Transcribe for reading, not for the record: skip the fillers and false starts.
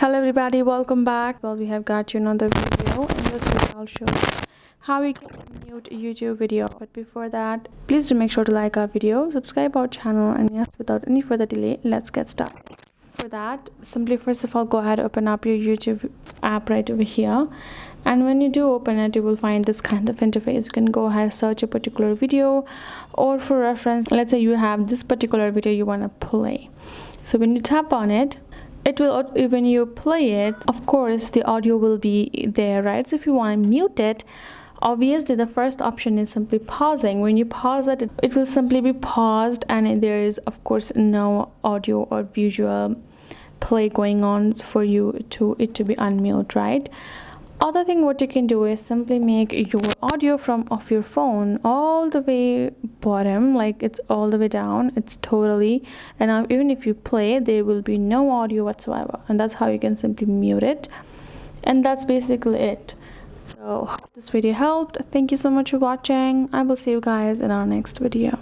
Hello everybody, welcome back. Well, we have got you another video. In this video I'll show you how you can mute YouTube video. But before that, please do make sure to like our video, subscribe our channel, and yes, without any further delay, let's get started. For that, simply first of all, go ahead, open up your YouTube app right over here, and when you do open it, you will find this kind of interface. You can go ahead, search a particular video, or for reference, let's say you have this particular video you want to play. So when you tap on it, it will, when you play it, of course the audio will be there, right? So if you want to mute it, obviously the first option is simply pausing. When you pause it, it will simply be paused, and there is of course no audio or visual play going on for you to be unmute, right? Other thing what you can do is simply make your audio from off your phone all the way bottom, like it's all the way down, it's totally, and now even if you play, there will be no audio whatsoever, and that's how you can simply mute it. And that's basically it. So hope this video helped. Thank you so much for watching. I will see you guys in our next video.